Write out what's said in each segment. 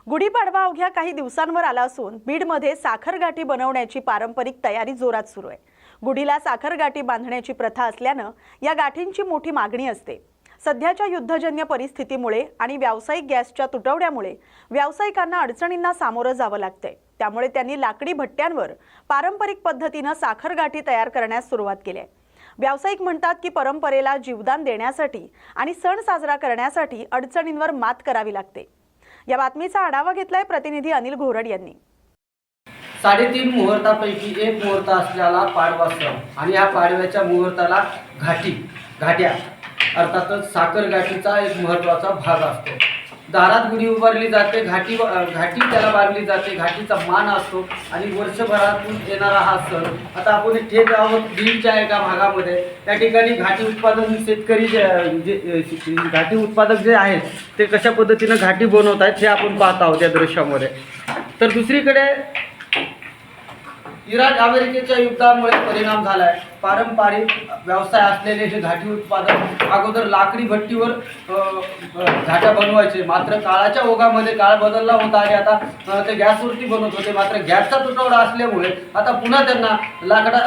गुढीपाडवा अवघ्या काही दिवसांवर आला असून बीडमध्ये साखरगाठी बनवण्याची पारंपरिक तयारी जोरात सुरू आहे। गुढीला साखरगाठी बांधण्याची प्रथा असल्याने या गाठींची मोठी मागणी असते। सध्याच्या युद्धजन्य परिस्थितीमुळे आणि व्यावसायिक गॅसच्या तुटवड्यामुळे व्यावसायिकांना अडचणींना सामोरं जावं लागतंय। त्यामुळे त्यांनी लाकडी भट्ट्यांवर पारंपरिक पद्धतीने साखरगाठी तयार करण्यास सुरुवात केली आहे। व्यावसायिक म्हणतात की परंपरेला जीवदान देण्यासाठी आणि सण साजरा करण्यासाठी अडचणींवर मात करावी लागते। या बातमीचा आढावा घेतलाय प्रतिनिधी अनिल घोरड यांनी। 3.5 मुहूर्तापैकी एक मुहूर्त असलेला पाडवा सण आणि या पाडव्याच्या मुहूर्ताला घाट्या अर्थातच साखरगाठीचा एक महत्त्वाचा भाग असतो। दारात गुढी उभारली जाते, घाटी त्याला बांधली जाते, घाटीचा मान असतो आणि वर्षभरातून येणारा हा सण। आता आपण थेट आहोत बीडच्या एका भागामध्ये। त्या ठिकाणी घाटी उत्पादन शेतकरी घाटी उत्पादक जे आहेत ते कशा पद्धतीने घाटी बनवत आहेत हे आपण पाहत आहोत या दृश्यामध्ये। तर दुसरीकडे इराण अमेरिकेच्या युद्धामुळे परिणाम झाला आहे। पारंपरिक व्यवसाय असलेले हे घाटी उत्पादन अगोदर लाकडी भट्टीवर घाट्या बनवायचे, मात्र काळाच्या ओघामध्ये काळ बदलला होता आणि आता ते गॅसवरती बनवत होते। मात्र गॅसचा तुटवडा असल्यामुळे आता पुन्हा त्यांना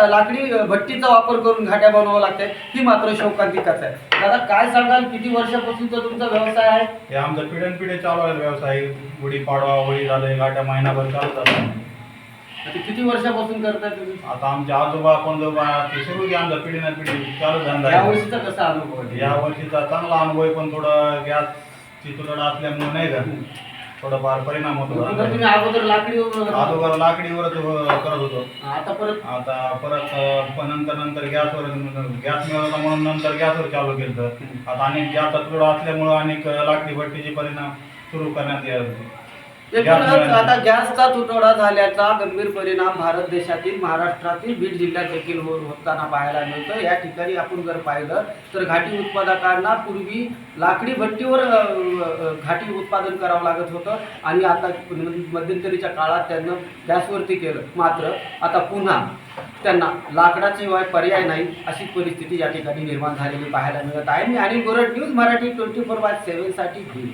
लाकडी भट्टीचा वापर करून घाट्या बनवावं लागते। ही मात्र शोकांतिकाच आहे। दादा काय सांगाल, किती वर्षापासूनचा तुमचा व्यवसाय आहे? हे आमचा पिढ्यानपिढी चालू आहे व्यवसाय। गुढीपाडवा होळी झाले, घाट्या महिनाभर चालू झाला। किती वर्षापासून करताय तुम्ही? आता आमच्या आजोबा पणजोबा ते सुरू की आमचा पिढी ना पिढी चालू धंदा आहे। या वर्षीचा कसा अनुभव आहे? या वर्षीचा चांगला अनुभव आहे, पण थोडं गॅसची तुटवडा असल्यामुळे नाही का थोडाफार परिणाम होतो। तुम्ही अगोदर अगोदर लाकडीवरच करत होतो, आता परत नंतर गॅसवर गॅस मिळाला म्हणून नंतर गॅसवर चालू केलं। आता अनेक गॅसचा तुटवडा असल्यामुळे अनेक लाकडी भट्टीचे परिणाम सुरू करण्यात येतात। आता गॅसचा तुटवडा झाल्याचा गंभीर परिणाम भारत देशातील महाराष्ट्रातील बीड जिल्ह्यात देखील होताना पाहायला मिळतो। या ठिकाणी आपण जर पाहिलं तर घाटी उत्पादकांना पूर्वी लाकडी भट्टीवर घाटी उत्पादन करावं लागत होतं आणि आता मध्यंतरीच्या काळात त्यांना गॅसवरती केलं। मात्र आता पुन्हा त्यांना लाकडाशिवाय पर्याय नाही अशी परिस्थिती या ठिकाणी निर्माण झालेली पाहायला मिळत आहे। मी अनिल घोरड, न्यूज मराठी 24/7 साठी बीड।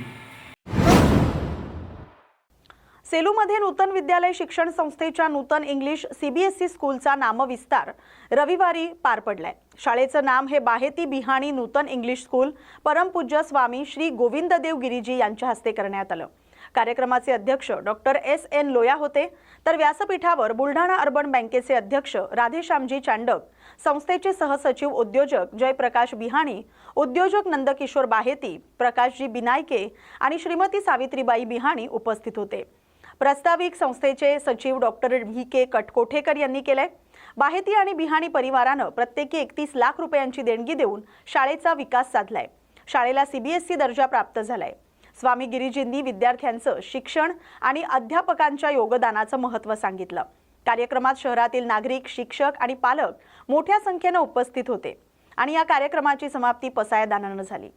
सेलूमध्ये नूतन विद्यालय शिक्षण संस्थेच्या नूतन इंग्लिश सीबीएसई स्कूलचा नामविस्तार रविवारी पार पडलाय। शाळेचं नाम हे बाहेती बिहाणी नूतन इंग्लिश स्कूल परमपूज्य स्वामी श्री गोविंददेव गिरीजी यांच्या हस्ते करण्यात आलं। कार्यक्रमाचे अध्यक्ष डॉक्टर एस.एन. लोया होते, तर व्यासपीठावर बुलढाणा अर्बन बँकेचे अध्यक्ष राधेश्यामजी चांडक, संस्थेचे सहसचिव उद्योजक जयप्रकाश बिहाणी, उद्योजक नंदकिशोर बाहेती, प्रकाशजी बिनायके आणि श्रीमती सावित्रीबाई बिहाणी उपस्थित होते। प्रस्ताविक संस्थेचे सचिव डॉक्टर व्ही.के. कटकोठेकर यांनी केले। बाहेती आणि बिहाणी परिवारानं प्रत्येकी 31 लाख रुपयांची देणगी देऊन शाळेचा विकास साधलाय। शाळेला सीबीएसई दर्जा प्राप्त झालाय। स्वामी गिरीजींनी विद्यार्थ्यांचं शिक्षण आणि अध्यापकांच्या योगदानाचं महत्त्व सांगितलं। कार्यक्रमात शहरातील नागरिक, शिक्षक आणि पालक मोठ्या संख्येने उपस्थित होते आणि या कार्यक्रमाची समाप्ती पसायदानानं झाली।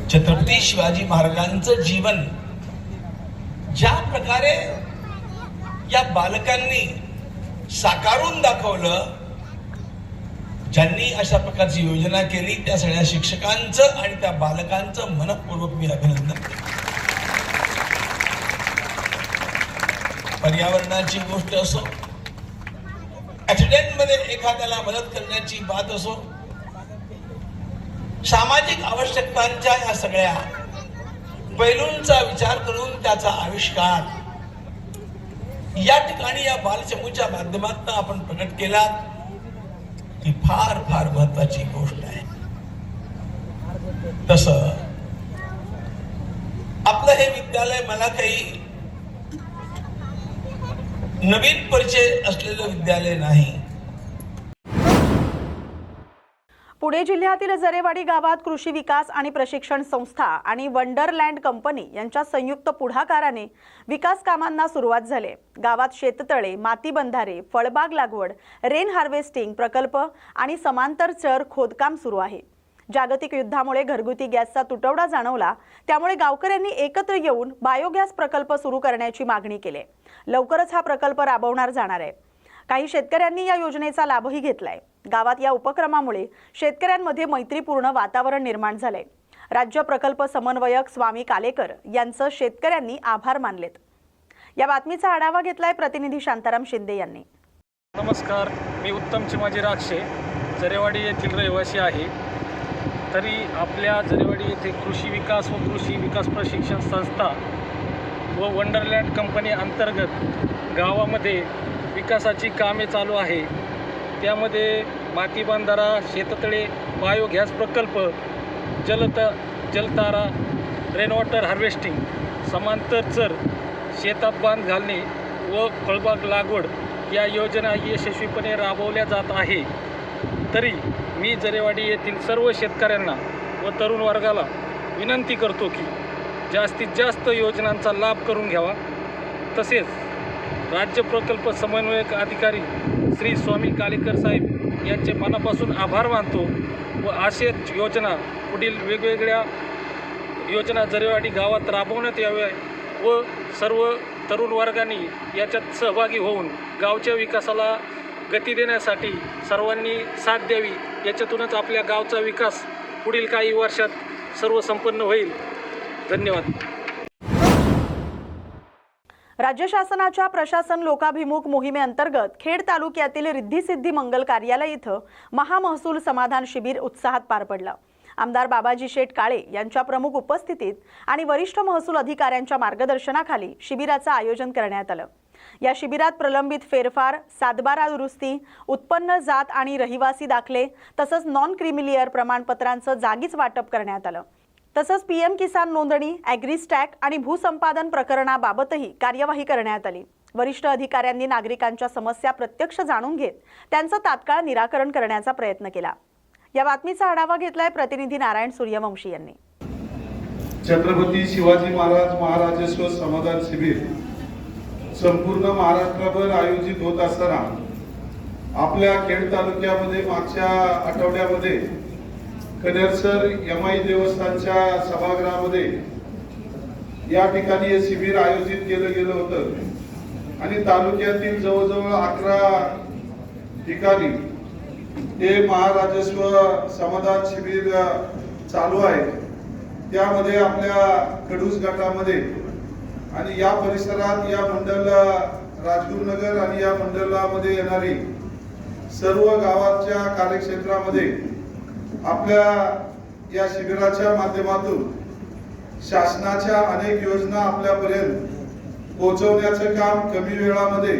छत्रपती शिवाजी महाराजांचं जीवन ज्या प्रकारे या बालकांनी साकारून दाखवलं, ज्यांनी अशा प्रकारची योजना केली त्या सगळ्या शिक्षकांचं आणि त्या बालकांचं मनपूर्वक मी अभिनंदन करतो। पर्यावरणाची गोष्ट असो, ऍक्सिडेंट मध्ये एखाद्याला मदत करण्याची बात असो, सामाजिक आवश्यकतांच्या या सगळ्या पैलूंचा विचार करून त्याचा आविष्कार या ठिकाणी या बालचमूच्या माध्यमातून आपण प्रकट केला, ही फार फार महत्वाची गोष्ट आहे। तसं आपलं हे विद्यालय मला काही नवीन परिचय असलेलं विद्यालय नाही। पुणे जिल्ह्यातील जरेवाडी गावात कृषी विकास आणि प्रशिक्षण संस्था आणि वंडरलँड कंपनी यांच्या संयुक्त पुढाकाराने विकास कामांना सुरुवात झाली। गावात शेततळे, माती बंधारे, फळबाग लागवड, रेन हार्वेस्टिंग प्रकल्प आणि समांतर चर खोदकाम सुरू आहे। जागतिक युद्धामुळे घरगुती गॅसचा तुटवडा जाणवला, त्यामुळे गावकऱ्यांनी एकत्र येऊन बायोगॅस प्रकल्प सुरू करण्याची मागणी केली। लवकरच हा प्रकल्प राबवणार जाणार आहे। काही शेतकऱ्यांनी या योजनेचा लाभही घेतलाय। गावात या उपक्रमामुळे शेतकऱ्यांमध्ये मैत्रीपूर्ण वातावरण निर्माण झाले। राज्य प्रकल्प समन्वयक स्वामी कालेकर यांचं शेतकऱ्यांनी आभार मानलेत. या बातमीचा आढावा घेतलाय प्रतिनिधी शांताराम शिंदे यांनी. नमस्कार, मी उत्तम चिमाजी राक्षे जरेवाडी येथील रहिवासी आहे. तरी आपल्या जरेवाडी येथे कृषी विकास व कृषी विकास प्रशिक्षण संस्था व वंडरलँड कंपनी अंतर्गत गावामध्ये विकासाची कामे चालू आहे. त्यामध्ये माती बांधारा, शेततळे, बायोगॅस प्रकल्प, जलतारा, रेनवॉटर हार्वेस्टिंग, समांतर चर, शेतात बांध घालणे व फळबाग लागवड या योजना यशस्वीपणे राबवल्या जात आहे. तरी मी जरेवाडी येथील सर्व शेतकऱ्यांना व तरुण वर्गाला विनंती करतो की जास्तीत जास्त योजनांचा लाभ करून घ्यावा. तसेच राज्य प्रकल्प समन्वयक अधिकारी श्री स्वामी कालेकर साहेब यांचे मनापासून आभार मानतो व असेच योजना पुढील वेगवेगळ्या योजना जरेवाडी गावात राबवण्यात याव्या व सर्व तरुण वर्गांनी याच्यात सहभागी होऊन गावच्या विकासाला गती देण्यासाठी सर्वांनी साथ द्यावी. याच्यातूनच आपल्या गावचा विकास पुढील काही वर्षात सर्व संपन्न होईल. धन्यवाद. राज्य शासनाच्या प्रशासन लोकाभिमुख मोहिमेअंतर्गत खेड तालुक्यातील रिद्धी-सिद्धी मंगल कार्यालय इथं महामहसूल समाधान शिबिर उत्साहात पार पडलं. आमदार बाबाजी शेठ काळे यांच्या प्रमुख उपस्थितीत आणि वरिष्ठ महसूल अधिकाऱ्यांच्या मार्गदर्शनाखाली शिबिराचं आयोजन करण्यात आलं. या शिबिरात प्रलंबित फेरफार, सातबारा दुरुस्ती, उत्पन्न जात आणि रहिवासी दाखले तसंच नॉन क्रिमिलियर प्रमाणपत्रांचं जागीच वाटप करण्यात आलं. तसंच PM किसान नोंदणी, ॲग्रीस्टॅक आणि भूसंपादन प्रकरणाबाबतही कार्यवाही करण्यात आली. वरिष्ठ अधिकाऱ्यांनी नागरिकांच्या समस्या प्रत्यक्ष जाणून घेत त्यांचं तात्काळ निराकरण करण्याचा प्रयत्न केला. या बातमीचा आढावा घेतलाय प्रतिनिधी नारायण सूर्यवंशी यांनी. छत्रपती शिवाजी महाराज महाराजस्व समाधान शिबिर संपूर्ण महाराष्ट्रभर आयोजित होत असताना आपल्या खेड तालुक्यामध्ये मागच्या आठवड्यामध्ये कनेरसर यमाई देवस्थानच्या सभागृहामध्ये या ठिकाणी हे शिबिर आयोजित केलं गेलं होतं आणि तालुक्यातील जवळजवळ 11 ठिकाणी हे महाराजस्व समाधान शिबिर चालू आहे. त्यामध्ये आपल्या कडूस गटामध्ये आणि या परिसरात या मंडल राजगुरुनगर आणि या मंडलामध्ये येणारी सर्व गावाच्या कार्यक्षेत्रामध्ये आपल्या या शिबिराच्या माध्यमातून शासनाच्या अनेक योजना आपल्यापर्यंत पोहोचवण्याचं काम कमी वेळामध्ये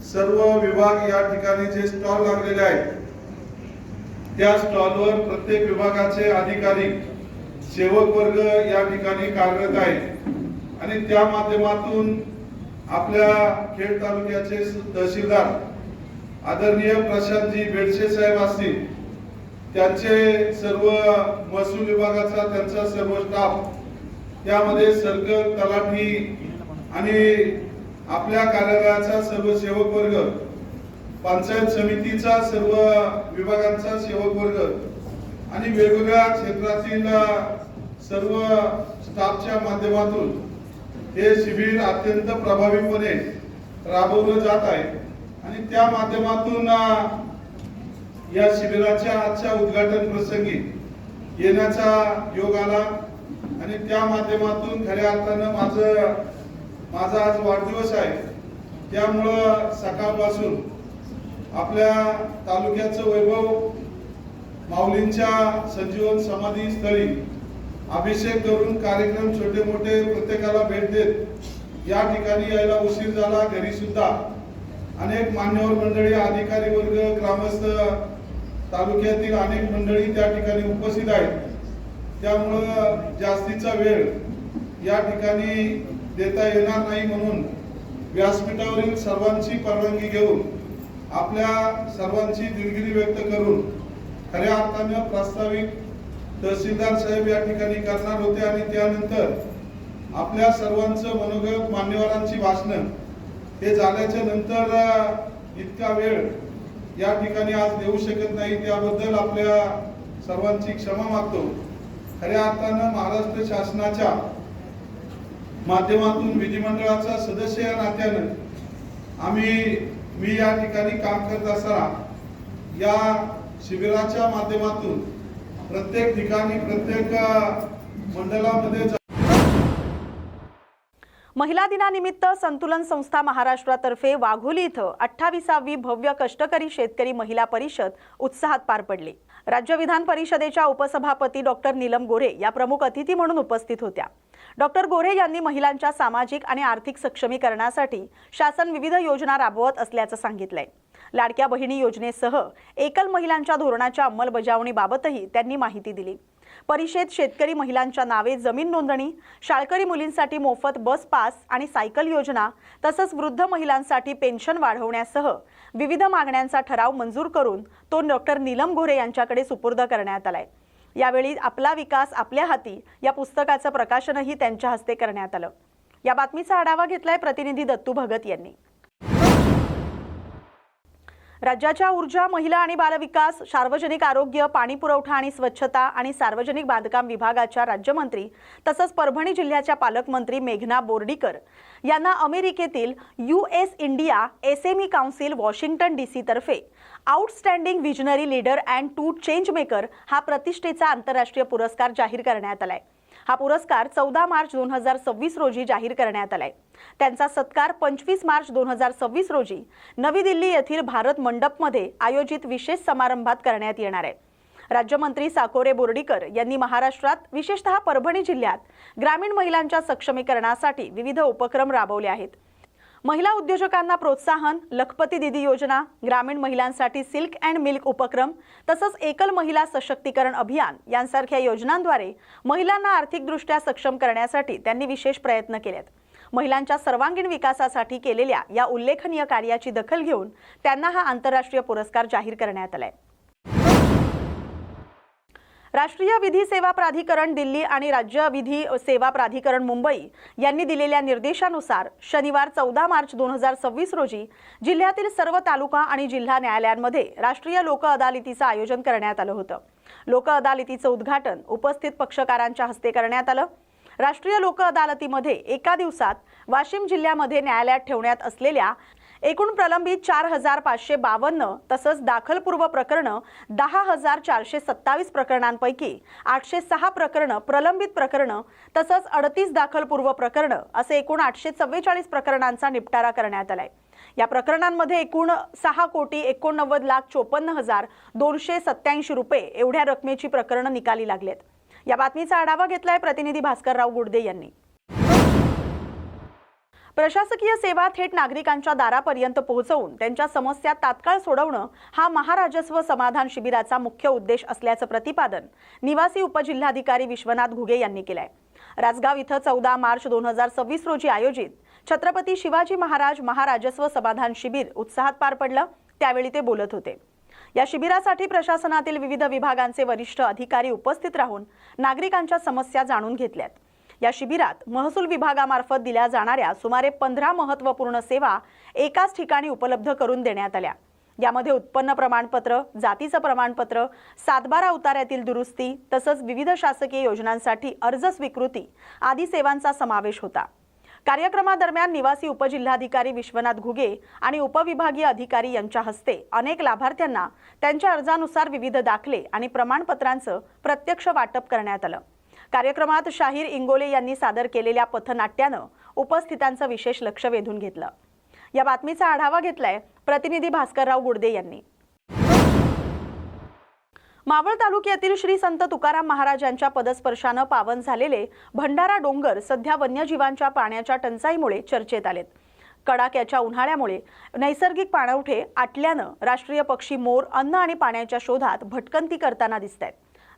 सर्व विभाग या ठिकाणी जे स्टॉल लागलेले आहेत त्या स्टॉलवर प्रत्येक विभागाचे अधिकारी, सेवक वर्ग या ठिकाणी कार्यरत आहेत आणि त्या माध्यमातून आपल्या खेड तालुक्याचे तहसीलदार आदरणीय प्रशांतजी बेडसे साहेब असतील, त्यांचे सर्व महसूल विभागाचा त्यांचा सर्व स्टाफ, त्यामध्ये सर्कल तलाठी आणि आपल्या कार्यालयाचा सर्व सेवक वर्ग, पंचायत समितीचा सर्व विभागांचा सेवक वर्ग आणि वेगवेगळ्या क्षेत्रातील सर्व स्टाफच्या माध्यमातून हे शिबिर अत्यंत प्रभावीपणे राबवलं जात आहे आणि त्या माध्यमातून या शिबिराच्या आजच्या उद्घाटन प्रसंगी येण्याचा योग आला आणि त्या माध्यमातून खऱ्या अर्थानं माझा आज वाढदिवस आहे. त्यामुळं सकाळपासून आपल्या तालुक्याचं वैभव माऊलींच्या संजीवन समाधी स्थळी अभिषेक करून कार्यक्रम छोटे मोठे प्रत्येकाला भेट देत या ठिकाणी यायला उशीर झाला. घरी सुद्धा अनेक मान्यवर मंडळी, अधिकारी वर्ग, ग्रामस्थ, तालुक्यातील अनेक मंडळी त्या ठिकाणी उपस्थित आहेत. त्यामुळं जास्तीचा वेळ या ठिकाणी देता येणार नाही म्हणून व्यासपीठावरील सर्वांची परवानगी घेऊन आपल्या सर्वांची दिलगिरी व्यक्त करून खऱ्या अर्थानं प्रास्ताविक तहसीलदार साहेब या ठिकाणी करणार होते आणि त्यानंतर आपल्या सर्वांचं मनोगत, मान्यवरांची भाषणं हे झाल्याच्या नंतर इतका वेळ या ठिकाणी आज देऊ शकत नाही. त्याबद्दल आपल्या सर्वांची क्षमा मागतो. खऱ्या अर्थानं महाराष्ट्र शासनाच्या माध्यमातून विधिमंडळाचा सदस्य या नात्यानं मी या ठिकाणी काम करत असताना या शिबिराच्या माध्यमातून प्रत्येक ठिकाणी प्रत्येक मंडळामध्ये महिला दिनानिमित्त संतुलन संस्था महाराष्ट्रातर्फे वाघोली इथं 28वी भव्य कष्टकरी शेतकरी महिला परिषद उत्साहात पार पडली। राज्य विधान परिषदेच्या उपसभापती डॉक्टर नीलम गोरे या प्रमुख अतिथी म्हणून उपस्थित होत्या। डॉक्टर गोरे यांनी महिलांच्या सामाजिक आणि आर्थिक सक्षमीकरणासाठी शासन विविध योजना राबवत असल्याचं सांगितलंय। लाडक्या बहिणी योजनेसह एकल महिलांच्या धोरणाच्या अंमलबजावणीबाबतही त्यांनी माहिती दिली। परिषदेत शेतकरी महिलांच्या नावे जमीन नोंदणी, शाळकरी मुलींसाठी मोफत बस पास आणि सायकल योजना तसंच वृद्ध महिलांसाठी पेन्शन वाढवण्यासह विविध मागण्यांचा ठराव मंजूर करून तो डॉक्टर नीलम गोरे यांच्याकडे सुपूर्द करण्यात आलाय। यावेळी आपला विकास आपल्या हाती या पुस्तकाचं प्रकाशनही त्यांच्या हस्ते करण्यात आलं। या बातमीचा आढावा घेतलाय प्रतिनिधी दत्तू भगत यांनी। राज्याच्या ऊर्जा, महिला आणि बालविकास, सार्वजनिक आरोग्य, पाणी पुरवठा आणि स्वच्छता आणि सार्वजनिक बांधकाम विभागाच्या राज्यमंत्री तसंच परभणी जिल्ह्याच्या पालकमंत्री मेघना बोर्डीकर यांना अमेरिकेतील US India SME council Washington DC तर्फे outstanding visionary leader and to change maker हा प्रतिष्ठेचा आंतरराष्ट्रीय पुरस्कार जाहीर करण्यात आलाय। हा पुरस्कार 14 मार्च 2026 रोजी जाहीर करण्यात आलाय। त्यांचा सत्कार 25 मार्च 2026 रोजी नवी दिल्ली येथील भारत मंडपमध्ये आयोजित विशेष समारंभात करण्यात येणार आहे। राज्यमंत्री साकोरे बोर्डीकर यांनी महाराष्ट्रात विशेषतः परभणी जिल्ह्यात ग्रामीण महिलांच्या सक्षमीकरणासाठी विविध उपक्रम राबवले आहेत। महिला उद्योजकांना प्रोत्साहन, लखपती दीदी योजना, ग्रामीण महिलांसाठी सिल्क अँड मिल्क उपक्रम तसंच एकल महिला सशक्तीकरण अभियान यांसारख्या योजनांद्वारे महिलांना आर्थिकदृष्ट्या सक्षम करण्यासाठी त्यांनी विशेष प्रयत्न केलेत। महिलांच्या सर्वांगीण विकासासाठी केलेल्या या उल्लेखनीय कार्याची दखल घेऊन त्यांना हा आंतरराष्ट्रीय पुरस्कार जाहीर करण्यात आलाय। राष्ट्रीय विधी सेवा प्राधिकरण दिल्ली आणि राज्य विधी सेवा प्राधिकरण मुंबई यांनी दिलेल्या निर्देशानुसार शनिवार 14 मार्च 2026 रोजी जिल्ह्यातील सर्व तालुका आणि जिल्हा न्यायालयांमध्ये राष्ट्रीय लोक अदालतीचं आयोजन करण्यात आलं होतं। लोक अदालतीचं उद्घाटन उपस्थित पक्षकारांच्या हस्ते करण्यात आलं। राष्ट्रीय लोक अदालतीमध्ये एका दिवसात वाशिम जिल्ह्यामध्ये न्यायालयात ठेवण्यात असलेल्या एकूण प्रलंबित 4552 तसंच दाखलपूर्व प्रकरण 10427 प्रकरणांपैकी 806 प्रकरण प्रलंबित प्रकरण तसंच 38 दाखलपूर्व प्रकरण असे एकूण 844 प्रकरणांचा निपटारा करण्यात आलाय। या प्रकरणांमध्ये एकूण 6,89,54,287 रुपये एवढ्या रकमेची प्रकरणं निकाली लागलेत। या बातमीचा आढावा घेतलाय प्रतिनिधी भास्करराव गुडदे यांनी। प्रशासकीय सेवा थेट नागरिकांच्या दारापर्यंत पोहोचवून त्यांच्या समस्या तात्काळ सोडवणं हा महाराजस्व समाधान शिबिराचा मुख्य उद्देश असल्याचं प्रतिपादन निवासी उपजिल्हाधिकारी विश्वनाथ घुगे यांनी केलंय। राजगाव इथं 14 मार्च 2026 रोजी आयोजित छत्रपती शिवाजी महाराज महाराजस्व समाधान शिबिर उत्साहात पार पडलं, त्यावेळी ते बोलत होते। या शिबिरासाठी प्रशासनातील विविध विभागांचे वरिष्ठ अधिकारी उपस्थित राहून नागरिकांच्या समस्या जाणून घेतल्यात। या शिबिरात महसूल विभागामार्फत दिल्या जाणाऱ्या सुमारे 15 महत्त्वपूर्ण सेवा एकाच ठिकाणी उपलब्ध करून देण्यात आल्या। यामध्ये उत्पन्न प्रमाणपत्र, जातीचं प्रमाणपत्र, 7/12 उतार्यातील दुरुस्ती तसंच विविध शासकीय योजनांसाठी अर्ज स्वीकृती आदी सेवांचा समावेश होता। कार्यक्रमादरम्यान निवासी उपजिल्हाधिकारी विश्वनाथ घुगे आणि उपविभागीय अधिकारी यांच्या हस्ते अनेक लाभार्थ्यांना त्यांच्या अर्जानुसार विविध दाखले आणि प्रमाणपत्रांचं प्रत्यक्ष वाटप करण्यात आलं। कार्यक्रमात शाहीर इंगोले यांनी सादर केलेल्या पथनाट्यानं उपस्थितांचं विशेष लक्ष वेधून घेतलं। या बातमीचा आढावा घेतलाय प्रतिनिधी भास्करराव गुडदे यांनी। मावळ तालुक्यातील श्री संत तुकाराम महाराजांच्या पदस्पर्शानं पावन झालेले भंडारा डोंगर सध्या वन्यजीवांच्या पाण्याच्या टंचाईमुळे चर्चेत आलेत। कडाक्याच्या उन्हाळ्यामुळे नैसर्गिक पाणवठे आटल्यानं राष्ट्रीय पक्षी मोर अन्न आणि पाण्याच्या शोधात भटकंती करताना दिसतायत।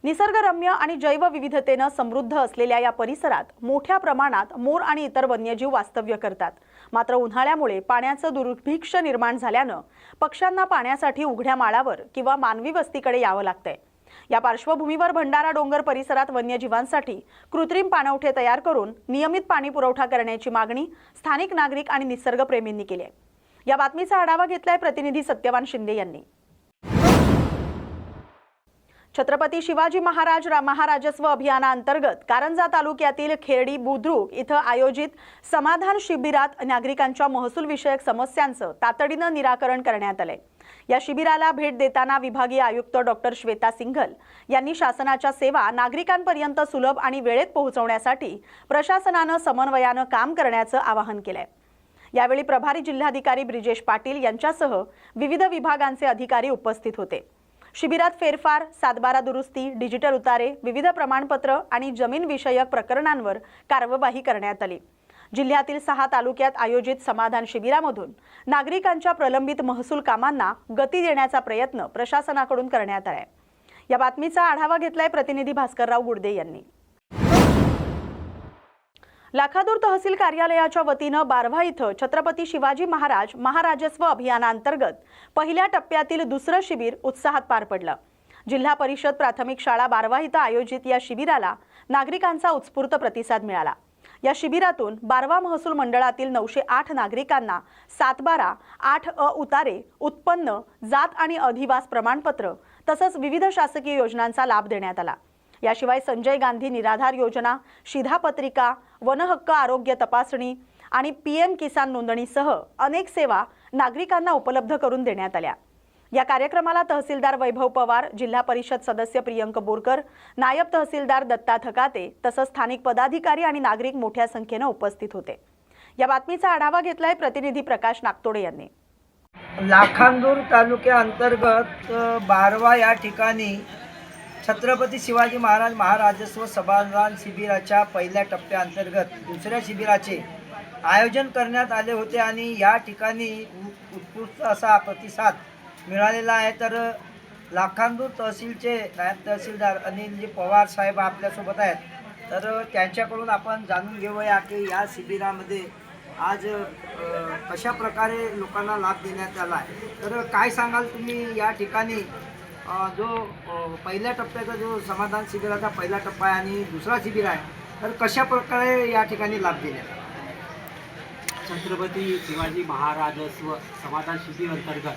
निसर्गरम्य आणि जैवविविधतेनं समृद्ध असलेल्या या परिसरात मोठ्या प्रमाणात मोर आणि इतर वन्यजीव वास्तव्य करतात। मात्र उन्हाळ्यामुळे पाण्याचं दुर्भिक्ष निर्माण झाल्यानं पक्ष्यांना पाण्यासाठी उघड्या माळावर किंवा मानवी वस्तीकडे यावं लागतंय। या पार्श्वभूमीवर भंडारा डोंगर परिसरात वन्यजीवांसाठी कृत्रिम पाणवठे तयार करून नियमित पाणी पुरवठा करण्याची मागणी स्थानिक नागरिक आणि निसर्गप्रेमींनी केली आहे। या बातमीचा आढावा घेतलाय प्रतिनिधी सत्यवान शिंदे यांनी। छत्रपती शिवाजी महाराज महाराजस्व अभियानाअंतर्गत कारंजा तालुक्यातील खेरडी बुद्रुक इथं आयोजित समाधान शिबिरात नागरिकांच्या महसूल विषयक समस्यांचं तातडीनं निराकरण करण्यात आलंय। या शिबिराला भेट देताना विभागीय आयुक्त डॉक्टर श्वेता सिंघल यांनी शासनाच्या सेवा नागरिकांपर्यंत सुलभ आणि वेळेत पोहोचवण्यासाठी प्रशासनानं समन्वयानं काम करण्याचं आवाहन केलंय। यावेळी प्रभारी जिल्हाधिकारी ब्रिजेश पाटील यांच्यासह विविध विभागांचे अधिकारी उपस्थित होते। शिबिरात फेरफार, सातबारा दुरुस्ती, डिजिटल उतारे, विविध प्रमाणपत्र आणि जमीन विषयक प्रकरणांवर कार्यवाही करण्यात आली। जिल्ह्यातील 6 तालुक्यात आयोजित समाधान शिबिरामधून नागरिकांच्या प्रलंबित महसूल कामांना गती देण्याचा प्रयत्न प्रशासनाकडून करण्यात आलाय। या बातमीचा आढावा घेतलाय प्रतिनिधी भास्करराव गुडदे यांनी। लाखादूर तहसील कार्यालयाच्या वतीनं बारवा इथं छत्रपती शिवाजी महाराज महाराजस्व अभियानांतर्गत पहिल्या टप्प्यातील दुसरं शिबिर उत्साहात पार पडलं। जिल्हा परिषद प्राथमिक शाळा बारवा इथं आयोजित या शिबिराला नागरिकांचा उत्स्फूर्त प्रतिसाद मिळाला। या शिबिरातून बारवा महसूल मंडळातील 908 नागरिकांना 7/12, 8 उतारे, उत्पन्न, जात आणि अधिवास प्रमाणपत्र तसंच विविध शासकीय योजनांचा लाभ देण्यात आला। याशिवाय संजय गांधी निराधार योजना, शिधापत्रिका, वनहक्क आरोग्य तपासणी आणि PM किसान नोंदणीसह अनेक सेवा नागरिकांना उपलब्ध करून देण्यात आल्या। या कार्यक्रमाला तहसीलदार वैभव पवार, जिल्हा परिषद सदस्य प्रियंक बोरकर, नायब तहसीलदार दत्ता थकाते तसंच स्थानिक पदाधिकारी आणि नागरिक मोठ्या संख्येने उपस्थित होते। या बातमीचा आढावा घेतलाय प्रतिनिधी प्रकाश नागतोडे यांनी। लाखांदूर तालुक्याअंतर्गत बारवा या ठिकाणी छत्रपती शिवाजी महाराज महाराजस्व समाधान शिबिराच्या पहिल्या टप्प्याअंतर्गत दुसऱ्या शिबिराचे आयोजन करण्यात आले होते आणि या ठिकाणी उत्कृष्ट असा प्रतिसाद मिळालेला आहे। तर लाखांदूर तहसीलचे नायब तहसीलदार अनिलजी पवार साहेब आपल्यासोबत आहेत। तर त्यांच्याकडून आपण जाणून घेऊया की या शिबिरामध्ये आज कशा प्रकारे लोकांना लाभ देण्यात आला आहे। तर काय सांगाल तुम्ही या ठिकाणी जो पहिल्या टप्प्याचा जो समाधान शिबिराचा पहिला टप्पा आहे आणि दुसरा शिबिर आहे, तर कशा प्रकारे या ठिकाणी लाभ देण्यात आला? छत्रपती शिवाजी महाराजस्व समाधान शिबिर अंतर्गत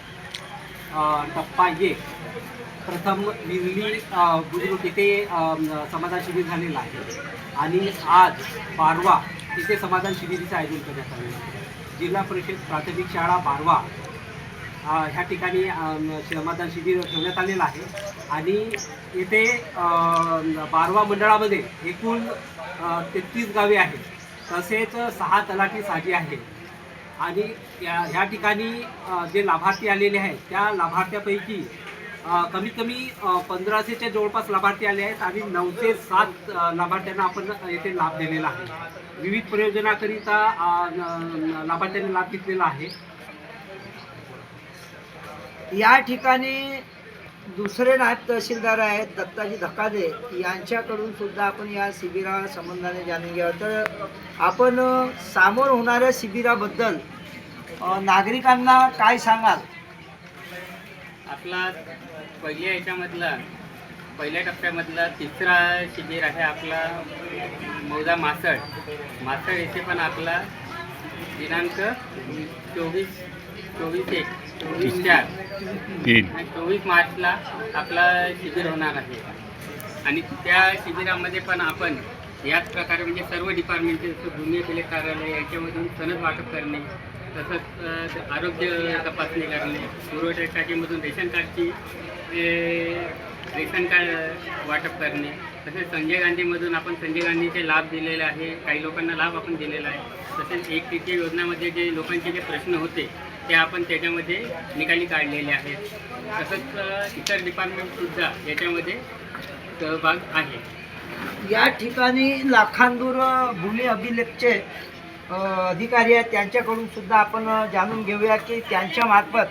टप्पा 1 प्रथम विरली बुद्रुक येथे समाधान शिबिर झालेलं आहे आणि आज बारवा येथे समाधान शिबिराचे आयोजन करण्यात आले आहे। जिल्हा परिषद प्राथमिक शाळा बारवा ह्या ठिकाणी समाधान शिबिर ठेवण्यात आलेलं आहे आणि येथे बारवा मंडळामध्ये एकूण 33 गावे आहेत तसेच 6 तलाठी साजी आहेत आणि ह्या ठिकाणी जे लाभार्थी आलेले आहेत त्या लाभार्थ्यापैकी कमीत कमी 1500च्या जवळपास लाभार्थी आले आहेत आणि 907 लाभार्थ्यांना आपण येथे लाभ दिलेला आहे। विविध प्रयोजनाकरिता लाभार्थ्यांनी लाभ घेतलेला आहे। या ठिकाणी दुसरे नायब तहसीलदार आहेत दत्ताजी धकादे, यांच्याकडून सुद्धा आपण या शिबिरा संबंधाने जाणून घ्यावं। तर आपण सामोर होणाऱ्या शिबिराबद्दल नागरिकांना काय सांगाल? आपला पहिल्या टप्प्यामधला तिसरा शिबिर आहे आपला मौजा मासळ येथे पण आपला दिनांक 24 मार्चला आपला शिबिर होणार आहे आणि त्या शिबिरामध्ये पण आपण याच प्रकारे म्हणजे सर्व डिपार्टमेंटचे जसं भूमी अभिलेख कार्यालय याच्यामधून सनद वाटप करणे, तसंच आरोग्य तपासणी करणे, पुरवठा शाखेमधून रेशन कार्ड वाटप करणे, तसेच संजय गांधीमधून आपण संजय गांधीचे लाभ दिलेले आहे, काही लोकांना लाभ आपण दिलेला आहे। तसेच एक कृषी योजनामध्ये जे लोकांचे जे प्रश्न होते ते आपण त्याच्यामध्ये निकाली काढलेले आहेत। तसंच इतर डिपार्टमेंटसुद्धा याच्यामध्ये सहभाग आहे। या ठिकाणी लाखांदूर भूमी अभिलेखचे अधिकारी आहेत, त्यांच्याकडून सुद्धा आपण जाणून घेऊया की त्यांच्या मार्फत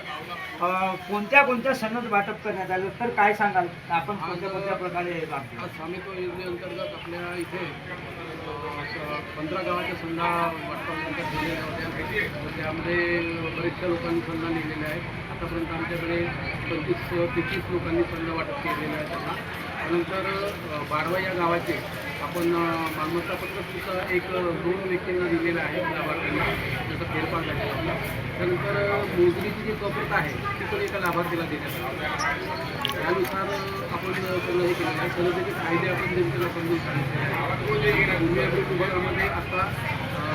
कोणत्या कोणत्या सनद वाटप करण्यात आलं। तर काय सांगाल आपण कोणत्या प्रकारे लाभ दिला? स्वामित्व योजनेअंतर्गत आपल्या इथे 15 गावाच्या संघा वाटपानंतर दिलेल्या होत्या। त्यामध्ये बरेचशा लोकांनी संघा लिहिलेल्या आहेत। आतापर्यंत आमच्याकडे 25-33 लोकांनी संघ वाटप केलेले आहेत। त्यानंतर बारवा या गावाचे आपण मालमत्ता पत्रसुद्धा 2 व्यक्तींना दिलेलं आहे लाभार्थ्यांना, त्याचा फेरफार झालेला। त्यानंतर मोजणीची जी कपात आहे ती पण एका लाभार्थीला देण्यात आली। त्यानुसार आपण सगळं हे केलेलं आहे। सगळे फायदे आपण त्यांच्या लोकांनी सांगितले आहेत। भूमी अभिलेख विभागामध्ये आता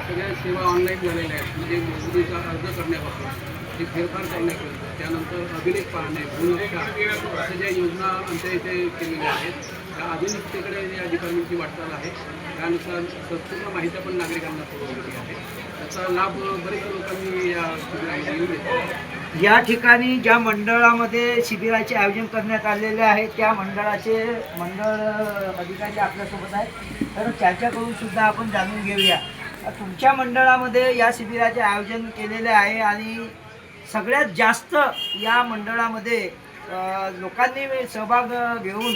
सगळ्या सेवा ऑनलाईन झालेल्या आहेत. म्हणजे नोंदणीचा अर्ज करण्यापासून ते फेरफार करण्यापर्यंत, त्यानंतर अभिलेख पाहणे, भूमिका अशा ज्या योजना आमच्या इथे केलेल्या आहेत त्या आधुनिकतेकडे या डिपार्टमेंटची वाटचाल आहे. त्यानुसार संपूर्ण माहिती पण नागरिकांना पुरवलेली आहे. त्याचा लाभ बरेच लोकांनी या शिबिरामध्ये घेऊन घेतला. या ठिकाणी ज्या मंडळामध्ये शिबिराचे आयोजन करण्यात आलेले आहे त्या मंडळाचे मंडळ अधिकारी आपल्यासोबत आहेत, तर त्याच्याकडून सुद्धा आपण जाणून घेऊया. तुमच्या मंडळामध्ये या शिबिराचे आयोजन केलेले आहे आणि सगळ्यात जास्त या मंडळामध्ये लोकांनी सहभाग घेऊन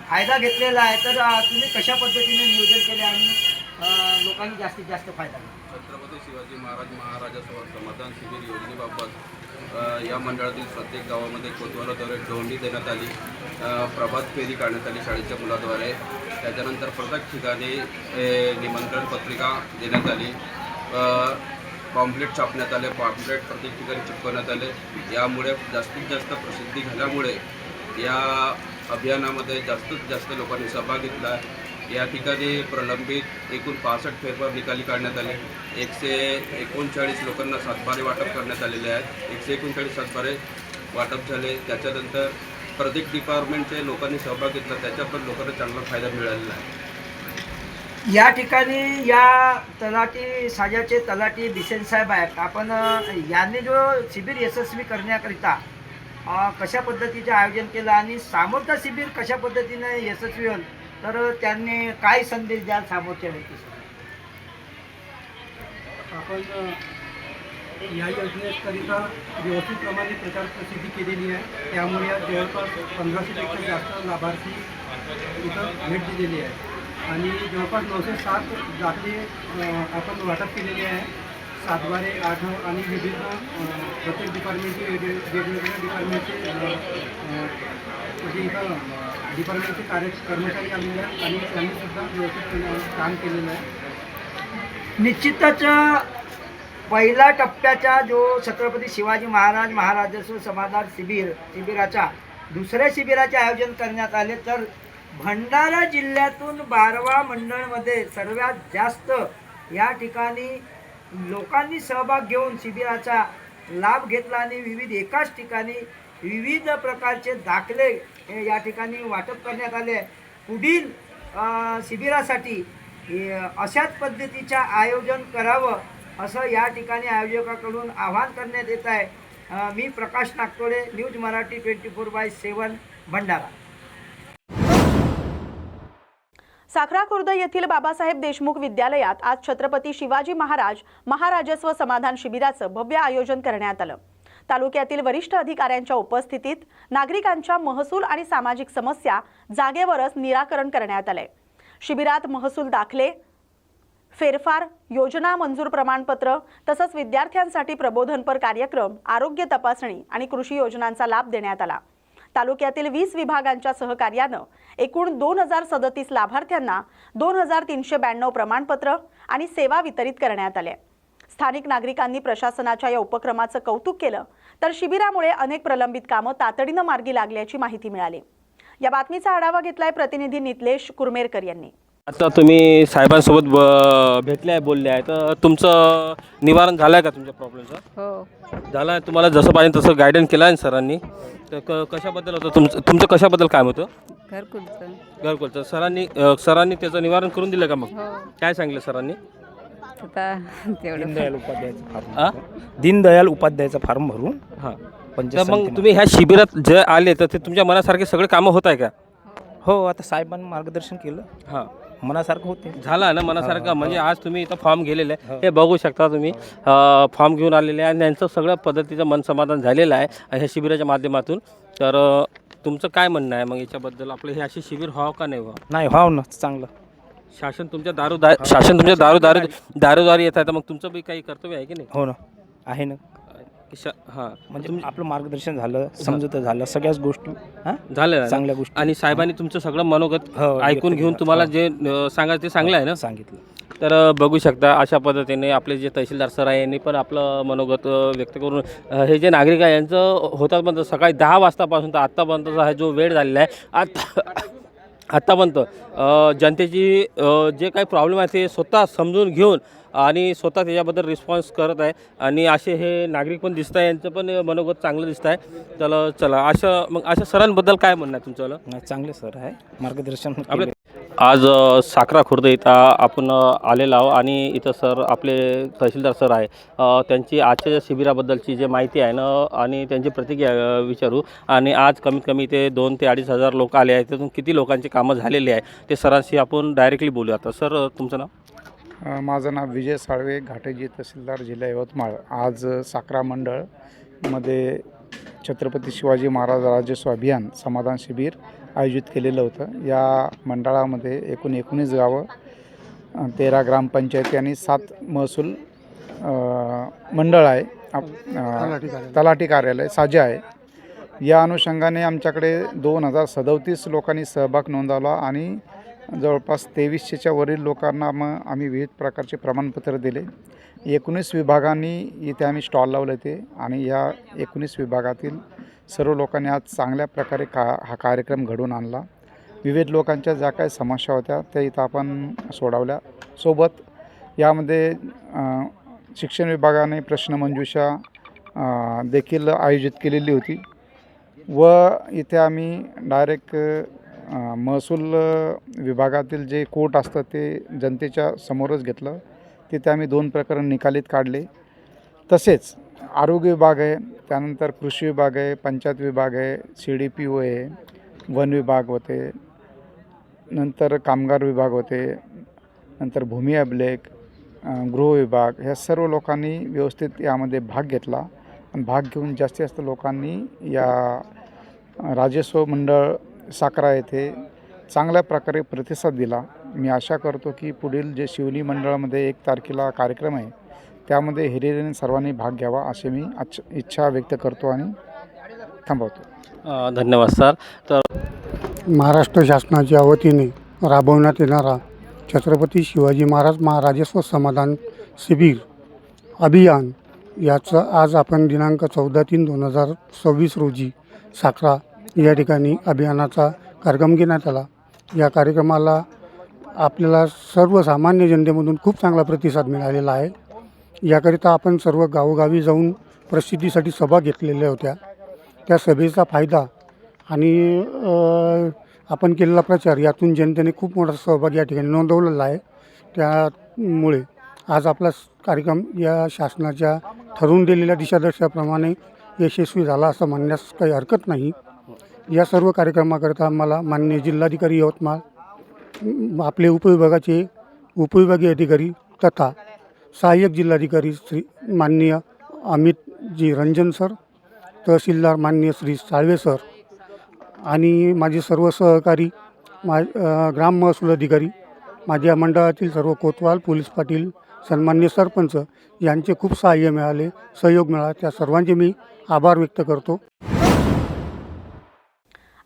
फायदा घेतलेला आहे, तर तुम्ही कशा पद्धतीने नियोजन केले आणि लोकांनी जास्तीत जास्त फायदा घेतला? छत्रपती शिवाजी महाराजांसोबत समाधान शिबिर योजनेबाबत या मंडळातील प्रत्येक गावामध्ये कोतवालाद्वारे डोंडी देण्यात आली, प्रभात फेरी काढण्यात आली शाळेच्या मुलाद्वारे. त्याच्यानंतर प्रत्येक ठिकाणी निमंत्रण पत्रिका देण्यात आली, पॉम्पलेट छापण्यात आले, पॉम्पलेट प्रत्येक ठिकाणी चिपकवण्यात आले. यामुळे जास्तीत जास्त प्रसिद्धी झाल्यामुळे या अभियानामध्ये जास्तीत जास्त लोकांनी सहभाग घेतला. या ठिकाणी प्रलंबित एकूण 65 फेरफार निकाली काढण्यात आले. 139 लोकांना सातबारे वाटप करण्यात आलेले आहेत. 139 सातबारे वाटप झाले. त्याच्यानंतर प्रत्येक डिपार्टमेंटचे लोकांनी सहभाग घेतला, त्याच्या पण लोकांना चांगला फायदा मिळालेला आहे. या ठिकाणी या तलाठी साजाचे तलाठी बिसेन साहेब आहेत. आपण यांनी जो शिबिर यशस्वी करण्याकरिता कशा पद्धतीचे आयोजन केलं आणि सामोरचा शिबिर कशा पद्धतीने यशस्वी होईल, तर त्यांनी काय संदेश द्याल सामोरच्या व्यक्तीस? आपण या योजनेकरिता व्यवस्थितप्रमाणे प्रचार प्रसिद्धी केलेली आहे. त्यामुळे जवळपास 1500पेक्षा जास्त लाभार्थी इथं भेट दिलेली आहे आणि जवळपास 907 दाखले आपण वाटप केलेले आहे. सातबारे 8 आणि विविध प्रत्येक डिपार्टमेंटचे वेगवेगळ्या डिपार्टमेंटचे म्हणजे इथं डिपार्टमेंटचे कर्मचारी आलेले आहेत आणि त्यांनी सुद्धा व्यवस्थित काम केलेलं आहे. निश्चितच पहिल्या टप्प्याचा जो छत्रपती शिवाजी महाराजस्व समाधान शिबिराच्या दुसऱ्या शिबिराचे आयोजन करण्यात आले, तर भंडारा जिल्ह्यातून 12वा मंडळमध्ये सर्वात जास्त या ठिकाणी लोकांनी सहभाग घेऊन शिबिराचा लाभ घेतला आणि विविध एकाच ठिकाणी विविध प्रकारचे दाखले या ठिकाणी वाटप करण्यात आले. पुढील शिबिरासाठी अशाच पद्धतीचं आयोजन करावं असं या ठिकाणी आयोजकाकडून आवाहन करण्यात येत आहे. मी प्रकाश नागतोडे, न्यूज मराठी 24/7 भंडारा. साखरा खुर्द येथील बाबासाहेब देशमुख विद्यालयात आज छत्रपती शिवाजी महाराजस्व समाधान शिबिराचं भव्य आयोजन करण्यात आलं. तालुक्यातील वरिष्ठ अधिकाऱ्यांच्या उपस्थितीत नागरिकांच्या महसूल आणि सामाजिक समस्या जागेवरच निराकरण करण्यात आले. शिबिरात महसूल दाखले, फेरफार, योजना मंजूर प्रमाणपत्र तसंच विद्यार्थ्यांसाठी प्रबोधनपर कार्यक्रम, आरोग्य तपासणी आणि कृषी योजनांचा लाभ देण्यात आला. तालुक्यातील 20 विभागांच्या सहकार्यानं एकूण 2037 लाभार्थ्यांना 2392 प्रमाणपत्र आणि सेवा वितरित करण्यात आल्या. स्थानिक नागरिकांनी प्रशासनाच्या या उपक्रमाचं कौतुक केलं, तर शिबिरामुळे अनेक प्रलंबित कामं तातडीनं मार्गी लागल्याची माहिती मिळाली. या बातमीचा आढावा घेतलाय प्रतिनिधी नितलेश कुरमेरकर यांनी. आता तुम्ही साहेबांसोबत भेटले आहे, बोलले आहे, तर तुमचं निवारण झालं आहे का तुमच्या प्रॉब्लेमचं? हो झालं आहे. तुम्हाला जसं पाहिजे तसं गायडन्स केलं आहे सरांनी, तर कशाबद्दल होतं तुमचं कशाबद्दल काम होतं? घरकुलचं सरांनी त्याचं निवारण करून दिलं का? मग काय सांगितलं सरांनी? दीनदयाल उपाध्यायचा फॉर्म भरून हां. तर मग तुम्ही ह्या शिबिरात जे आले तर ते तुमच्या मनासारखे सगळे कामं होत आहे का? हो, आता साहेबांनी मार्गदर्शन केलं, हां, मनासारखं होते. झालं ना मनासारखं. म्हणजे आज तुम्ही इथं फॉर्म गेलेले आहे, हे बघू शकता तुम्ही. फॉर्म घेऊन आलेले आहे आणि त्यांचं सगळ्या पद्धतीचं मन समाधान झालेलं आहे ह्या शिबिराच्या माध्यमातून. तर तुमचं काय म्हणणं आहे मग याच्याबद्दल? आपलं हे असे शिबिर व्हावं का नाही व्हावं? नाही, व्हावं ना, चांगलं. शासन तुमच्या दारोदारी येत आहे, तर मग तुमचं बी काही कर्तव्य आहे की नाही? हो ना, आहे ना. हां, म्हणजे आपलं मार्गदर्शन झालं, समजूत झालं, सगळ्याच गोष्टी झाल्या चांगल्या गोष्टी. आणि साहेबांनी तुमचं सगळं मनोगत ऐकून घेऊन तुम्हाला जे सांगायचं ते चांगलं आहे ना, सांगितलं. तर बघू शकता अशा पद्धतीने आपले जे तहसीलदार सर आहे यांनी पण आपलं मनोगत व्यक्त करून हे जे नागरिक आहे यांचं होतात पण सकाळी 10 वाजतापासून तर आत्तापर्यंतचा हा जो वेळ झालेला आहे, आत्तापर्यंत जनतेची जे काही प्रॉब्लेम आहे ते स्वतः समजून घेऊन आणि स्वतः त्याच्याबद्दल रिस्पॉन्स करत आहे आणि असे हे नागरिक पण दिसत आहे, यांचं पण मनोगत चांगलं दिसत आहे. चला अशा सरांबद्दल काय म्हणणं आहे तुमचं? नाही, चांगले सर आहे, मार्गदर्शन आपले आज साखरा खुर्द इथं आपण आलेलो आहोत आणि इथं सर आपले तहसीलदार सर आहे. त्यांची आजच्या शिबिराबद्दलची जे माहिती आहे ना आणि त्यांची प्रतिक्रिया विचारू. आणि आज कमीत कमी ते 2,000 ते 2,500 लोक आले आहेत. त्यातून किती लोकांची कामं झालेली आहे ते सरांशी आपण डायरेक्टली बोलू. आता सर तुमचं नाव? माझं नाव विजय साळवे, घाटेजी तहसीलदार, जिल्हा यवतमाळ. आज साखरा मंडळमध्ये छत्रपती शिवाजी महाराज राज्योत्सव अभियान समाधान शिबिर आयोजित केलेलं होतं. या मंडळामध्ये एकूण 19 गावं, 13 ग्रामपंचायती आणि 7 महसूल मंडळ आहे, तलाठी कार्यालय साजे आहे. या अनुषंगाने आमच्याकडे 2037 लोकांनी सहभाग नोंदवला आणि जवळपास 2300च्या वरील लोकांना आम्ही विविध प्रकारचे प्रमाणपत्र दिले. 19 विभागांनी इथे आम्ही स्टॉल लावले ते आणि या 19 विभागातील सर्व लोकांनी आज चांगल्या प्रकारे हा कार्यक्रम घडवून आणला. विविध लोकांच्या ज्या काही समस्या होत्या त्या इथं आपण सोडवल्या. सोबत यामध्ये शिक्षण विभागाने प्रश्नमंजुषा देखील आयोजित केलेली होती व इथे आम्ही डायरेक्ट महसूल विभागातील जे कोर्ट असतं ते जनतेच्या समोरच घेतलं. तिथे आम्ही 2 प्रकरण निकालीत काढले. तसेच आरोग्य विभाग आहे, त्यानंतर कृषी विभाग आहे, पंचायत विभाग आहे, CDPO आहे, वन विभाग होते, नंतर कामगार विभाग होते, नंतर भूमी अभिलेख, गृह विभाग, ह्या सर्व लोकांनी व्यवस्थित यामध्ये भाग घेतला. आणि भाग घेऊन जास्तीत जास्त लोकांनी या राज्योत्सव मंडळ साखरा येथे चांगल्या प्रकारे प्रतिसाद दिला. मी आशा करतो की पुढील जे शिवली मंडळामध्ये 1 तारखेला कार्यक्रम आहे त्यामध्ये हिरिरीने सर्वांनी भाग घ्यावा असे मी इच्छा व्यक्त करतो आणि थांबवतो. धन्यवाद सर. तर महाराष्ट्र शासनाच्या वतीने राबवण्यात येणारा छत्रपती शिवाजी महाराज राज्योत्सव समाधान शिबिर अभियान याचं आज आपण दिनांक 14/3/2026 रोजी साखरा या ठिकाणी अभियानाचा कार्यक्रम घेण्यात आला. या कार्यक्रमाला आपल्याला सर्वसामान्य जनतेमधून खूप चांगला प्रतिसाद मिळालेला आहे. याकरिता आपण सर्व गावोगावी जाऊन प्रसिद्धीसाठी सभा घेतलेल्या होत्या. त्या सभेचा फायदा आणि आपण केलेला प्रचार यातून जनतेने खूप मोठा सहभाग या ठिकाणी नोंदवलेला आहे. त्यामुळे आज आपला कार्यक्रम या शासनाच्या ठरवून दिलेल्या दिशादर्शनाप्रमाणे यशस्वी झाला असं म्हणण्यास काही हरकत नाही. या सर्व कार्यक्रमाकरिता मला माननीय जिल्हाधिकारी यवतमाळ, आपले उपविभागाचे उपविभागीय अधिकारी तथा सहाय्यक जिल्हाधिकारी श्री माननीय अमितजी रंजन सर, तहसीलदार माननीय श्री साळवे सर आणि माझे सर्व सहकारी ग्राम महसूल अधिकारी, माझ्या मंडळातील सर्व कोतवाल, पोलीस पाटील, सन्मान्य सरपंच यांचे खूप सहाय्य मिळाले, सहयोग मिळाला. त्या सर्वांचे मी आभार व्यक्त करतो.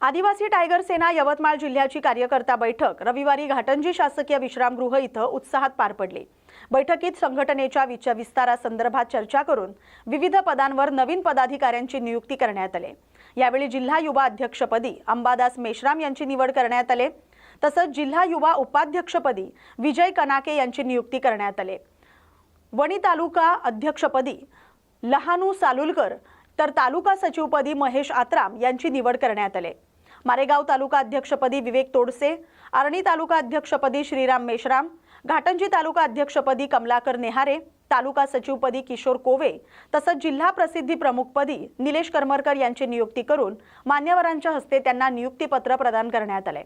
आदिवासी टायगर सेना यवतमाळ जिल्ह्याची कार्यकर्ता बैठक रविवारी घाटंजी शासकीय विश्रामगृह इथं उत्साहात पार पडली. बैठकीत संघटनेच्या विस्तारासंदर्भात चर्चा करून विविध पदांवर नवीन पदाधिकाऱ्यांची नियुक्ती करण्यात आली. यावेळी जिल्हा युवा अध्यक्षपदी अंबादास मेश्राम यांची निवड करण्यात आली. तसंच जिल्हा युवा उपाध्यक्षपदी विजय कनाके यांची नियुक्ती करण्यात आली. वणी तालुका अध्यक्षपदी लहानू सालुलकर तर तालुका सचिवपदी महेश आत्राम यांची निवड करण्यात आली. मारेगाव तालुका अध्यक्षपदी विवेक तोडसे, आर्णी तालुका अध्यक्षपदी श्रीराम मेश्राम, घाटंजी तालुका अध्यक्षपदी कमलाकर नेहारे, तालुका सचिवपदी किशोर कोवे तसंच जिल्हा प्रसिद्धी प्रमुखपदी निलेश करमरकर यांची नियुक्ती करून मान्यवरांच्या हस्ते त्यांना नियुक्तीपत्र प्रदान करण्यात आले.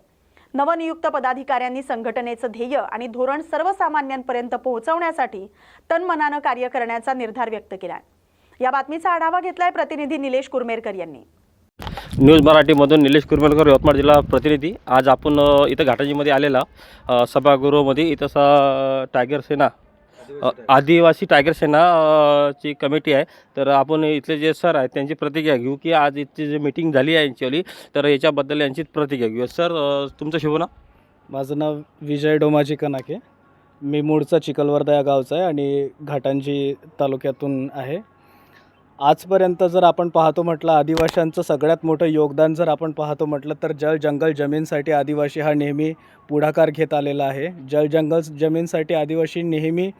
नवनियुक्त पदाधिकाऱ्यांनी संघटनेचं ध्येय आणि धोरण सर्वसामान्यांपर्यंत पोहोचवण्यासाठी तनमनानं कार्य करण्याचा निर्धार व्यक्त केला. या बातमीचा आढावा घेतलाय प्रतिनिधी निलेश कुरमेरकर यांनी. न्यूज मराठीमधून निलेश कुरमेरकर, यवतमाळ जिल्हा प्रतिनिधी. आज आपण इथं घाटाजीमध्ये आलेला सभागृहामध्ये इथं टायगर सेना आदिवासी टायगर सेना ची कमिटी आहे. तर आपण इथले जे सर आहेत त्यांची प्रतिक्रिया घेऊ की आज इथची जी मीटिंग झाली आहे ॲक्च्युअली, तर याच्याबद्दल यांची प्रतिक्रिया घेऊ. सर तुमचं शुभ नाव? माझं नाव विजय डोमाजी कनाके. मी मूळचा चिखलवर्धा या गावचा आहे आणि घाटंजी तालुक्यातून आहे. आजपर्यंत जर आपण पाहतो म्हटलं आदिवाशांचं सगळ्यात मोठं योगदान जर आपण पाहतो म्हटलं तर जल जंगल जमीनसाठी आदिवासी हा नेहमी पुढाकार घेत आलेला आहे. जल जंगल जमीनसाठी आदिवासी नेहमी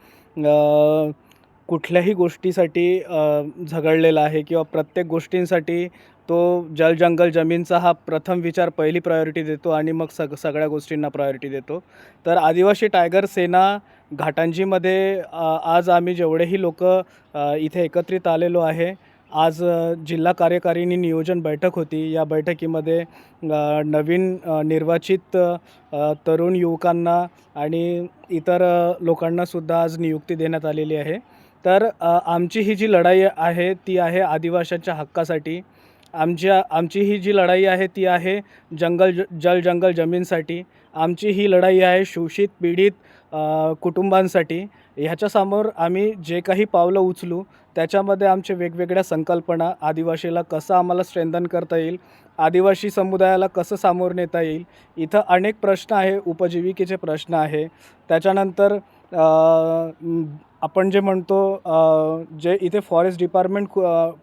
कुठल्याही गोष्टीसाठी झगडलेला आहे किंवा प्रत्येक गोष्टींसाठी तो जल जंगल जमीनचा हा प्रथम विचार पहिली प्रायोरिटी देतो आणि मग सगळ्या गोष्टींना प्रायोरिटी देतो. तर आदिवासी टायगर सेना घाटंजीमध्ये आज आम्ही जेवढेही लोक इथे एकत्रित आलेलो आहे, आज जिल्हा कार्यकारिणी नियोजन बैठक होती. या बैठकीमध्ये नवीन निर्वाचित तरुण युवकांना आणि इतर लोकांनासुद्धा आज नियुक्ती देण्यात आलेली आहे. तर आमची ही जी लढाई आहे ती आहे आदिवासींच्या हक्कासाठी. आमची ही जी लढाई आहे ती आहे जल जंगल जमीनसाठी. आमची ही लढाई आहे शोषित पीडित कुटुंबांसाठी. ह्याच्यासमोर आम्ही जे काही पावलं उचलू त्याच्यामध्ये आमचे वेगवेगळ्या संकल्पना, आदिवासीला कसं आम्हाला स्ट्रेंथन करता येईल, आदिवासी समुदायाला कसं सामोरं नेता येईल. इथं अनेक प्रश्न आहे, उपजीविकेचे प्रश्न आहे. त्याच्यानंतर आपण जे म्हणतो जे इथे फॉरेस्ट डिपार्टमेंट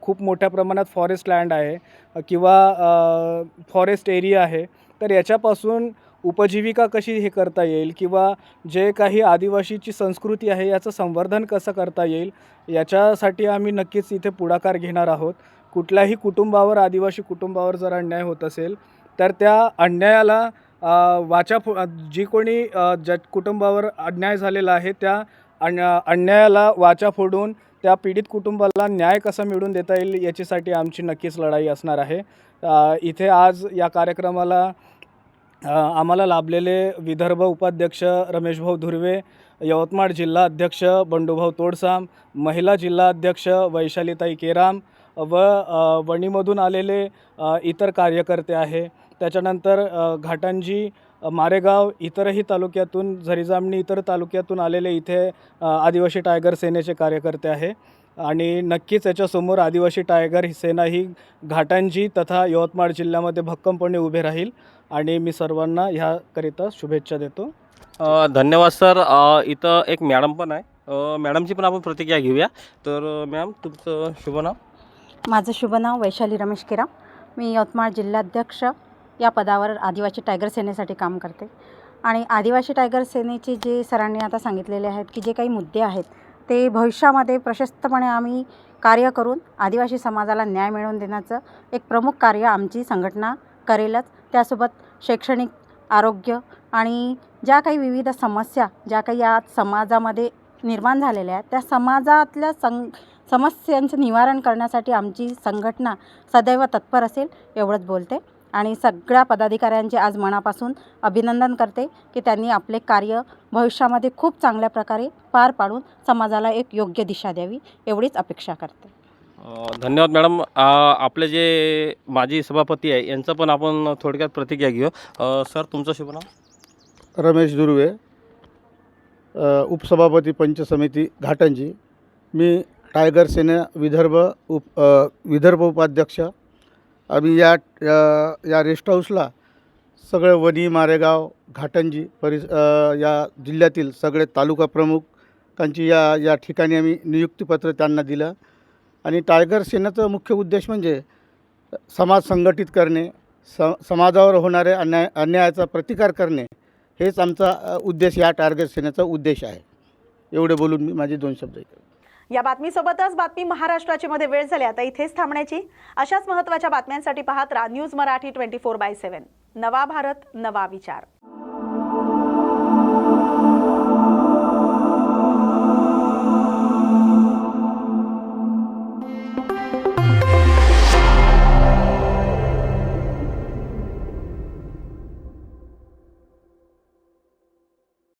खूप मोठ्या प्रमाणात फॉरेस्ट लँड आहे किंवा फॉरेस्ट एरिया आहे. तर याच्यापासून उपजीविका कशी हे करता येईल किंवा जे काही आदिवासीची संस्कृती आहे याचं संवर्धन कसं करता येईल, याच्यासाठी आम्ही नक्कीच इथे पुढाकार घेणार आहोत. कुठल्याही कुटुंबावर, आदिवासी कुटुंबावर जर अन्याय होत असेल तर त्या अन्यायाला जी कोणी कुटुंबावर अन्याय झालेला आहे त्या अन्यायाला वाचा फोडून त्या पीडित कुटुंबाला न्याय कसा मिळवून देता येईल याच्यासाठी आमची नक्कीच लढाई असणार आहे. इथे आज या कार्यक्रमाला आम्हाला लाभलेले विदर्भ उपाध्यक्ष रमेशभाऊ धुर्वे, यवतमाळ जिल्हा अध्यक्ष बंडूभाऊ तोडसाम, महिला जिल्हा अध्यक्ष वैशालीताई केराम व वणीमधून आलेले इतर कार्यकर्ते आहे. त्याच्यानंतर घाटंजी, मारेगाव, इतरही तालुक्यातून, झरीजामणी इतर तालुक्यातून आलेले इथे आदिवासी टायगर सेनेचे कार्यकर्ते आहे. आणि नक्कीच याच्यासमोर आदिवासी टायगर सेना ही घाटंजी तथा यवतमाळ जिल्ह्यामध्ये भक्कमपणे उभे राहील आणि मी सर्वांना ह्याकरिता शुभेच्छा देतो. धन्यवाद सर. इथं एक मॅडम पण आहे, मॅडमची पण आपण प्रतिक्रिया घेऊया. तर मॅम, तुमचं शुभ नाव? माझं शुभ नाव वैशाली रमेश केराम. मी यवतमाळ जिल्हाध्यक्ष या पदावर आदिवासी टायगर सेनेसाठी काम करते. आणि आदिवासी टायगर सेनेचे जे सरांनी आता सांगितलेले आहेत की जे काही मुद्दे आहेत ते भविष्यामध्ये प्रशस्तपणे आम्ही कार्य करून आदिवासी समाजाला न्याय मिळवून देण्याचं एक प्रमुख कार्य आमची संघटना करेलच. त्यासोबत शैक्षणिक, आरोग्य आणि ज्या काही विविध समस्या ज्या काही या समाजामध्ये निर्माण झालेल्या आहेत त्या समाजातल्या समस्यांचं निवारण करण्यासाठी आमची संघटना सदैव तत्पर असेल एवढंच बोलते. आणि सगळ्या पदाधिकाऱ्यांचे आज मनापासून अभिनंदन करते की त्यांनी आपले कार्य भविष्यामध्ये खूप चांगल्या प्रकारे पार पाडून समाजाला एक योग्य दिशा द्यावी एवढीच अपेक्षा करते. धन्यवाद मॅडम. आपले जे माजी सभापती आहे यांचं पण आपण थोडक्यात प्रतिक्रिया घेऊ. सर, तुमचं शुभ नाव? रमेश दुर्वे, उपसभापती पंच समिती घाटंजी. मी टायगर सेना विदर्भ उपाध्यक्ष. आम्ही या रेस्ट हाऊसला सगळे वणी, मारेगाव, घाटंजी या जिल्ह्यातील सगळे तालुका प्रमुखांची या ठिकाणी आम्ही नियुक्तीपत्र त्यांना दिलं. आणि टायगर सेनेचा मुख्य उद्देश म्हणजे समाज संघटित करणे, समाजावर होणारे अन्यायाचा प्रतिकार करणे, हेच आमचा उद्देश, या टायगर सेनेचा उद्देश आहे. एवढे बोलून मी माझे 2 शब्द ऐकले. या बातमीसोबतच बातमी महाराष्ट्राची मध्ये वेळ झाली आता इथेच थांबण्याची. अशाच महत्त्वाच्या बातम्यांसाठी पाहत राहा न्यूज मराठी 24/7. नवा भारत, नवा विचार.